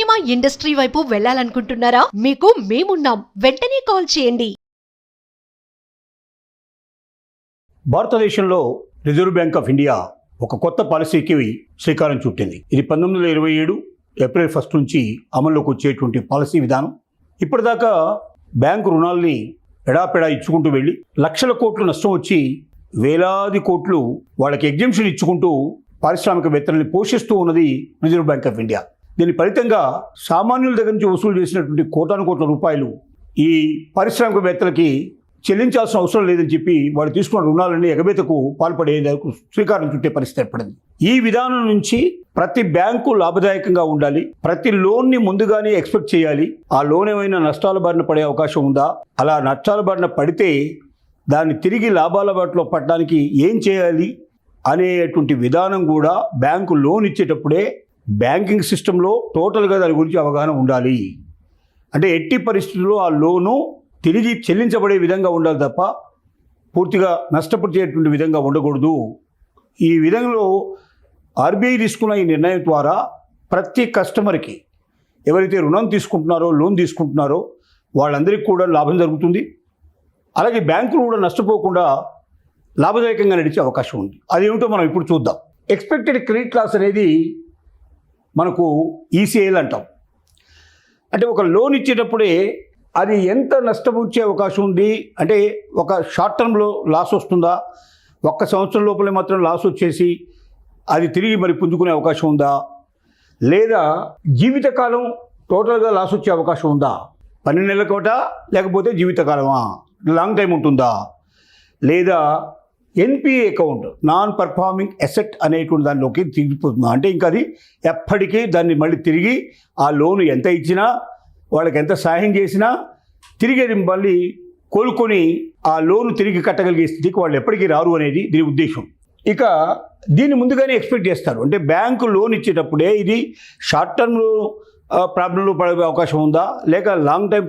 Cinema industry వైపు వెళ్ళాలనుకుంటున్నారా? మీకు మేమున్నాం. వెంటనే కాల్ చేయండి. భారతదేశంలో రిజర్వ్ బ్యాంక్ ఆఫ్ ఇండియా ఒక కొత్త పాలసీకి శ్రీకారం చుట్టింది. ఇది 1927 ఏప్రిల్ 1 నుంచి అమల్లోకి వచ్చేటువంటి పాలసీ విధానం. ఇప్పటిదాకా బ్యాంకు రుణాల్ని ఎడాపెడా ఇచ్చుకుంటూ వెళ్ళి లక్షల కోట్లు నష్టం వచ్చి వేలాది కోట్లు వాళ్ళకి ఎగ్జంప్షన్ ఇచ్చుకుంటూ పారిశ్రామికవేత్తల్ని పోషిస్తూ ఉన్నది రిజర్వ్ బ్యాంక్ ఆఫ్ ఇండియా. దీని ఫలితంగా సామాన్యుల దగ్గర నుంచి వసూలు చేసినటువంటి కోటాను కోట్ల రూపాయలు ఈ పారిశ్రామికవేత్తలకి చెల్లించాల్సిన అవసరం లేదని చెప్పి వాళ్ళు తీసుకున్న రుణాలన్నీ ఎగబేతకు పాల్పడేందుకు శ్రీకారం చుట్టే పరిస్థితి ఏర్పడింది. ఈ విధానం నుంచి ప్రతి బ్యాంకు లాభదాయకంగా ఉండాలి, ప్రతి లోన్ని ముందుగానే ఎక్స్పెక్ట్ చేయాలి. ఆ లోన్ ఏమైనా నష్టాల బారిన పడే అవకాశం ఉందా, అలా నష్టాల బారిన పడితే దాన్ని తిరిగి లాభాల బాటలో పడడానికి ఏం చేయాలి అనేటువంటి విధానం కూడా బ్యాంకు లోన్ ఇచ్చేటప్పుడే బ్యాంకింగ్ సిస్టంలో టోటల్గా దాని గురించి అవగాహన ఉండాలి. అంటే ఎట్టి పరిస్థితుల్లో ఆ లోను తిరిగి చెల్లించబడే విధంగా ఉండాలి తప్ప పూర్తిగా నష్టపరిచేటువంటి విధంగా ఉండకూడదు. ఈ విధంలో ఆర్బీఐ తీసుకున్న ఈ నిర్ణయం ద్వారా ప్రతి కస్టమర్కి ఎవరైతే రుణం తీసుకుంటున్నారో లోన్ తీసుకుంటున్నారో వాళ్ళందరికీ కూడా లాభం జరుగుతుంది. అలాగే బ్యాంకులు కూడా నష్టపోకుండా లాభదాయకంగా నడిచే అవకాశం ఉంది. అదేమిటో మనం ఇప్పుడు చూద్దాం. ఎక్స్పెక్టెడ్ క్రెడిట్ లాస్ అనేది మనకు ఈసీఐలు అంటాం. అంటే ఒక లోన్ ఇచ్చేటప్పుడే అది ఎంత నష్టం వచ్చే అవకాశం ఉంది, అంటే ఒక షార్ట్ టర్మ్లో లాస్ వస్తుందా, ఒక్క సంవత్సరం లోపలే మాత్రం లాస్ వచ్చేసి అది తిరిగి మరి పుంజుకునే అవకాశం ఉందా, లేదా జీవితకాలం టోటల్గా లాస్ వచ్చే అవకాశం ఉందా, 12 నెలల కోట లేకపోతే జీవితకాలమా, లాంగ్ టైం ఉంటుందా, లేదా NPA account non performing asset అనేటువంటి దానిలోకి తిరిగిపోతుందా, అంటే ఇంకా అది ఎప్పటికీ దాన్ని మళ్ళీ తిరిగి ఆ లోను ఎంత ఇచ్చినా వాళ్ళకి ఎంత సహాయం చేసినా తిరిగి అది మళ్ళీ కోలుకొని ఆ లోను తిరిగి కట్టగలిగే స్థితికి వాళ్ళు ఎప్పటికీ రారు అనేది దీని ఉద్దేశం. ఇక దీన్ని ముందుగానే ఎక్స్పెక్ట్ చేస్తారు. అంటే బ్యాంకు లోన్ ఇచ్చేటప్పుడే ఇది షార్ట్ టర్మ్లో ప్రాబ్లంలో పడే అవకాశం ఉందా, లేక లాంగ్ టైం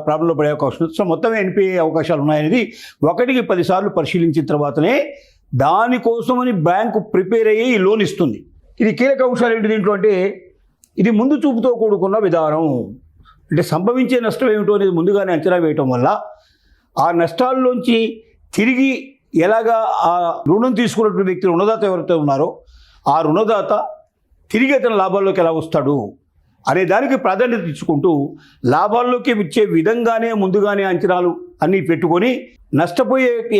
ప్రాబ్లంలో పడే అవకాశం ఉందా, సో మొత్తం ఎన్పిఏ అవకాశాలు ఉన్నాయనేది 1కి 10 సార్లు పరిశీలించిన తర్వాతనే దానికోసమని బ్యాంకు ప్రిపేర్ అయ్యి ఈ లోన్ ఇస్తుంది. ఇది కీలక అంశాలు ఏంటి దీంట్లో అంటే, ఇది ముందు చూపుతో కూడుకున్న విధానం. అంటే సంభవించే నష్టం ఏమిటో అనేది ముందుగానే అంచనా వేయటం వల్ల ఆ నష్టాల్లోంచి తిరిగి ఎలాగా ఆ రుణం తీసుకున్నటువంటి వ్యక్తి రుణదాత ఎవరైతే ఉన్నారో ఆ రుణదాత తిరిగి అతని లాభాల్లోకి ఎలా వస్తాడు అనే దానికి ప్రాధాన్యత ఇచ్చుకుంటూ లాభాల్లోకి వచ్చే విధంగానే ముందుగానే అంచనాలు అన్నీ పెట్టుకొని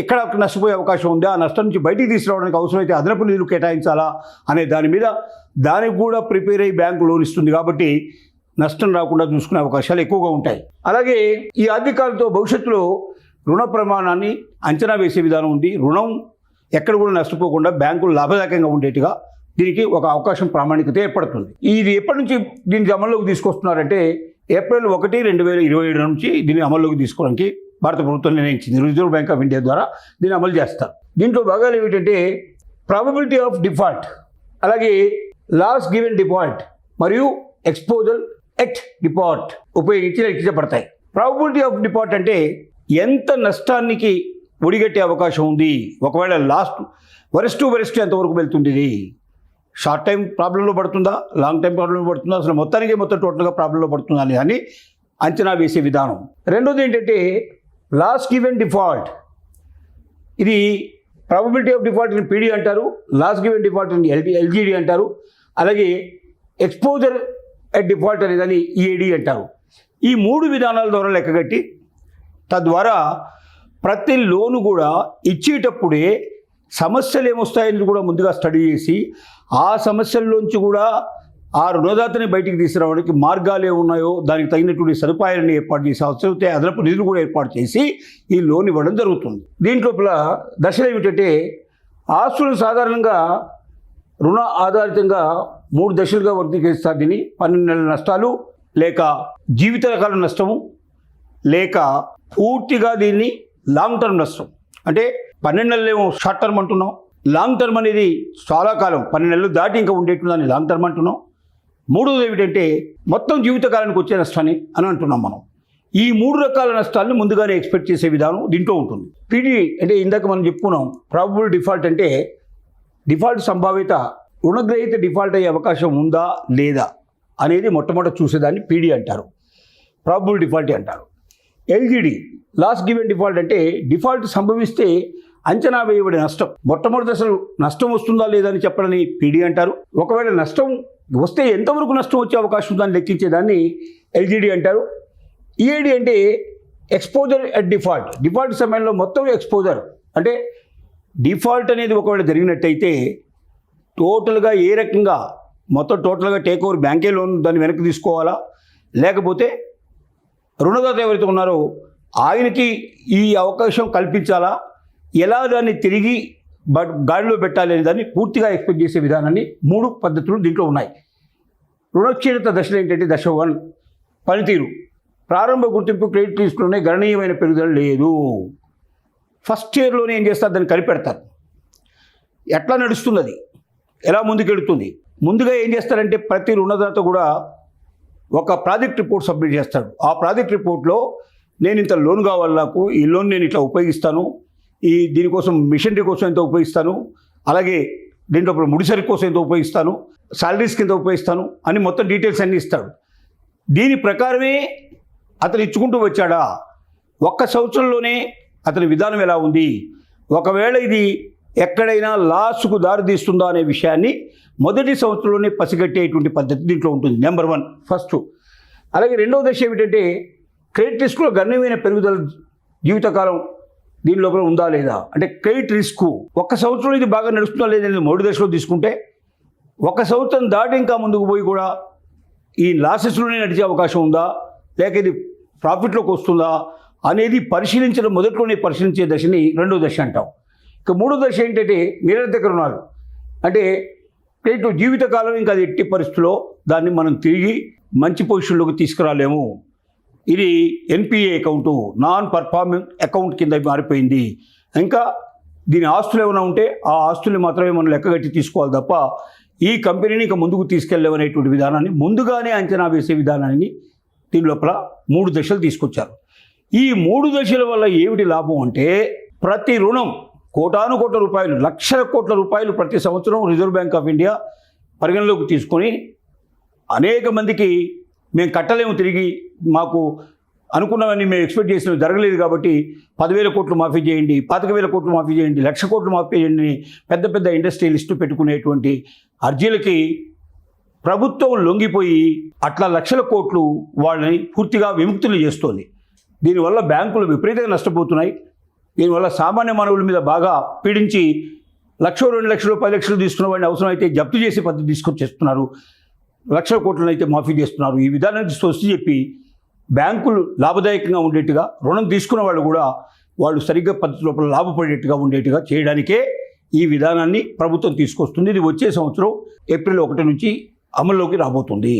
ఎక్కడ నష్టపోయే అవకాశం ఉందా, ఆ నష్టం నుంచి బయటికి తీసుకురావడానికి అవసరమైతే అదనపు నిధులు కేటాయించాలా అనే దాని మీద దానికి కూడా ప్రిపేర్ అయ్యి బ్యాంకు లోన్ ఇస్తుంది. కాబట్టి నష్టం రాకుండా చూసుకునే అవకాశాలు ఎక్కువగా ఉంటాయి. అలాగే ఈ ఆర్థికాలతో భవిష్యత్తులో రుణ ప్రమాణాన్ని అంచనా వేసే విధానం ఉంది. రుణం ఎక్కడ కూడా నష్టపోకుండా బ్యాంకులు లాభదాయకంగా ఉండేట్టుగా దీనికి ఒక అవకాశం ప్రామాణికత ఏర్పడుతుంది. ఇది ఎప్పటి నుంచి దీనికి అమల్లోకి తీసుకొస్తున్నారంటే ఏప్రిల్ 1, 2027 నుంచి దీన్ని అమల్లోకి తీసుకోవడానికి భారత ప్రభుత్వం నిర్ణయించింది. రిజర్వ్ బ్యాంక్ ఆఫ్ ఇండియా ద్వారా దీన్ని అమలు చేస్తారు. దీంట్లో భాగాలు ఏమిటంటే ప్రాబబిలిటీ ఆఫ్ డిఫాల్ట్, అలాగే లాస్ గివెన్ డిఫాల్ట్ మరియు ఎక్స్పోజర్ ఎట్ డిఫాల్ట్ ఉపయోగించి లెక్కించబడతాయి. ప్రాబబిలిటీ ఆఫ్ డిఫాల్ట్ అంటే ఎంత నష్టానికి ఒడిగట్టే అవకాశం ఉంది, ఒకవేళ వరెస్ట్ ఎంతవరకు వెళ్తుంది, ఇది షార్ట్ టైం ప్రాబ్లంలో పడుతుందా, లాంగ్ టైం ప్రాబ్లంలో పడుతుందా, అసలు మొత్తం టోటల్గా ప్రాబ్లంలో పడుతుందా అని దాన్ని అంచనా వేసే విధానం. రెండోది ఏంటంటే లాస్ గివెన్ డిఫాల్ట్. ఇది ప్రాబబిలిటీ ఆఫ్ డిఫాల్ట్ అని పీడీ అంటారు, లాస్ గివెన్ డిఫాల్ట్ అని ఎల్జిడి అంటారు, అలాగే ఎక్స్పోజర్ ఎట్ డిఫాల్ట్ అనేదాన్ని ఈఏడి అంటారు. ఈ 3 విధానాల ద్వారా లెక్కగట్టి తద్వారా ప్రతి లోను కూడా ఇచ్చేటప్పుడే సమస్యలు ఏమొస్తాయని కూడా ముందుగా స్టడీ చేసి ఆ సమస్యల్లోంచి కూడా ఆ రుణదాతని బయటికి తీసుకురావడానికి మార్గాలు ఏమున్నాయో దానికి తగినటువంటి సదుపాయాలను ఏర్పాటు చేసి అవసరమైతే అదనపు నిధులు కూడా ఏర్పాటు చేసి ఈ లోన్ ఇవ్వడం జరుగుతుంది. దీంట్లోపల దశలు ఏమిటంటే ఆస్తులు సాధారణంగా రుణ ఆధారితంగా 3 దశలుగా వర్గీకరిస్తారు. దీన్ని 12 నెలల నష్టాలు, లేక జీవితకాల నష్టము, లేక పూర్తిగా దీన్ని లాంగ్ టర్మ్ నష్టం. అంటే 12 నెలలేమో షార్ట్ టర్మ్ అంటున్నాం, లాంగ్ టర్మ్ అనేది చాలా కాలం 12 నెలలు దాటి ఇంకా ఉండేటుందని లాంగ్ టర్మ్ అంటున్నాం. మూడోది ఏమిటంటే మొత్తం జీవితకాలానికి వచ్చే నష్టాన్ని అని అంటున్నాం మనం. ఈ 3 రకాల నష్టాలను ముందుగానే ఎక్స్పెక్ట్ చేసే విధానం దీంట్లో ఉంటుంది. పీడీ అంటే ఇందాక మనం చెప్పుకున్నాం, ప్రాబబుల్ డిఫాల్ట్ అంటే డిఫాల్ట్ సంభావ్యత రుణగ్రహీత డిఫాల్ట్ అయ్యే అవకాశం ఉందా లేదా అనేది మొట్టమొదటి చూసేదాన్ని పీడీ అంటారు, ప్రాబబుల్ డిఫాల్ట్ అంటారు. ఎల్జిడి లాస్ గివెన్ డిఫాల్ట్ అంటే డిఫాల్ట్ సంభవిస్తే అంచనా వేయబడే నష్టం. మొట్టమొదటి దశలో నష్టం వస్తుందా లేదా అని చెప్పడని పీడీ అంటారు. ఒకవేళ నష్టం వస్తే ఎంతవరకు నష్టం వచ్చే అవకాశం ఉందని లెక్కించేదాన్ని ఎల్జిడి అంటారు. ఈఏడి అంటే ఎక్స్పోజర్ అట్ డిఫాల్ట్. డిఫాల్ట్ సమయంలో మొత్తం ఎక్స్పోజర్ అంటే డిఫాల్ట్ అనేది ఒకవేళ జరిగినట్టయితే టోటల్గా ఏ రకంగా మొత్తం టోటల్గా టేక్ ఓవర్ బ్యాంకే లోన్ దాన్ని వెనక్కి తీసుకోవాలా, లేకపోతే రుణదాత ఎవరైతే ఉన్నారో ఆయనకి ఈ అవకాశం కల్పించాలా, ఎలా దాన్ని తిరిగి గాడిలో పెట్టాలి అనే దాన్ని పూర్తిగా ఎక్స్పెక్ట్ చేసే విధానాన్ని 3 పద్ధతులు దీంట్లో ఉన్నాయి. రుణక్షీణత దశలు ఏంటంటే దశ 1 పనితీరు. ప్రారంభ గుర్తింపు క్రెడిట్ రిస్క్లోనే గణనీయమైన పెరుగుదల లేదు. ఫస్ట్ ఇయర్లోనే ఏం చేస్తారు, దాన్ని కనిపెడతారు. ఎట్లా నడుస్తున్నది, ఎలా ముందుకెడుతుంది. ముందుగా ఏం చేస్తారంటే ప్రతి రుణదాత కూడా ఒక ప్రాజెక్ట్ రిపోర్ట్ సబ్మిట్ చేస్తాడు. ఆ ప్రాజెక్ట్ రిపోర్ట్లో నేను ఇంత లోన్ కావాలి, నాకు ఈ లోన్ నేను ఇట్లా ఉపయోగిస్తాను, దీనికోసం మిషనరీ కోసం ఎంత ఉపయోగిస్తాను, అలాగే దీంట్లో ముడిసరి కోసం ఎంత ఉపయోగిస్తాను, సాలరీస్ కింద ఉపయోగిస్తాను అని మొత్తం డీటెయిల్స్ అన్నీ ఇస్తాడు. దీని ప్రకారమే అతను ఇచ్చుకుంటూ వచ్చాడా, ఒక్క సంవత్సరంలోనే అతని విధానం ఎలా ఉంది, ఒకవేళ ఇది ఎక్కడైనా లాస్కు దారితీస్తుందా అనే విషయాన్ని మొదటి సంవత్సరంలోనే పసిగట్టేటువంటి పద్ధతి దీంట్లో ఉంటుంది. Number 1 first. అలాగే రెండవ దశ ఏమిటంటే క్రెడిట్ రిస్క్లో గణనీయమైన పెరుగుదల జీవితకాలం దీని లోపల ఉందా లేదా అంటే క్రెడిట్ రిస్క్ ఒక్క సంవత్సరం ఇది బాగా నడుస్తుందా లేదా మొదటి దశలో తీసుకుంటే, ఒక సంవత్సరం దాటి ఇంకా ముందుకు పోయి కూడా ఈ లాసెస్లోనే నడిచే అవకాశం ఉందా, లేక ఇది ప్రాఫిట్లోకి వస్తుందా అనేది పరిశీలించడం మొదట్లోనే పరిశీలించే దశని రెండో దశ అంటాం. ఇక మూడో దశ ఏంటంటే నిరర్థక రుణాలు. అంటే క్రెడిట్ జీవితకాలం ఇంకా అది ఎట్టి పరిస్థితుల్లో దాన్ని మనం తిరిగి మంచి పొజిషన్లోకి తీసుకురాలేము, ఇది NPA account, non performing account కింద మారిపోయింది, ఇంకా దీని ఆస్తులు ఏమైనా ఉంటే ఆ ఆస్తుల్ని మాత్రమే మనం లెక్కగట్టి తీసుకోవాలి తప్ప ఈ కంపెనీని ఇక ముందుకు తీసుకెళ్ళలేమనేటువంటి విధానాన్ని ముందుగానే అంచనా వేసే విధానాన్ని దీని లోపల 3 దశలు తీసుకొచ్చారు. ఈ 3 దశల వల్ల ఏమిటి లాభం అంటే ప్రతి రుణం కోటాను కోట్ల రూపాయలు, లక్షల కోట్ల రూపాయలు ప్రతి సంవత్సరం రిజర్వ్ బ్యాంక్ ఆఫ్ ఇండియా పరిగణలోకి తీసుకొని అనేక మందికి మేము కట్టలేము, తిరిగి మాకు అనుకున్నవన్నీ మేము ఎక్స్పెక్ట్ చేసినవి జరగలేదు కాబట్టి 10,000 కోట్లు మాఫీ చేయండి, 25,000 కోట్లు మాఫీ చేయండి, 1,00,000 కోట్లు మాఫీ చేయండి పెద్ద పెద్ద ఇండస్ట్రియలిస్టు పెట్టుకునేటువంటి అర్జీలకి ప్రభుత్వం లొంగిపోయి అట్లా లక్షల కోట్లు వాళ్ళని పూర్తిగా విముక్తులు చేస్తోంది. దీనివల్ల బ్యాంకులు విపరీతంగా నష్టపోతున్నాయి. దీనివల్ల సామాన్య మానవుల మీద బాగా పీడించి 1,00,000, 2,00,000, 10 లక్షలు తీసుకున్న వాడిని అవసరం అయితే జప్తు చేసే పద్ధతి తీసుకొచ్చేస్తున్నారు, లక్షల కోట్లను అయితే మాఫీ చేస్తున్నారు. ఈ విధానానికి స్వస్తి చెప్పి బ్యాంకులు లాభదాయకంగా ఉండేట్టుగా, రుణం తీసుకున్న వాళ్ళు కూడా వాళ్ళు సరిగ్గా పద్ధతి లోపల లాభపడేట్టుగా ఉండేట్టుగా చేయడానికే ఈ విధానాన్ని ప్రభుత్వం తీసుకొస్తుంది. ఇది వచ్చే సంవత్సరం ఏప్రిల్ 1 నుంచి అమల్లోకి రాబోతుంది.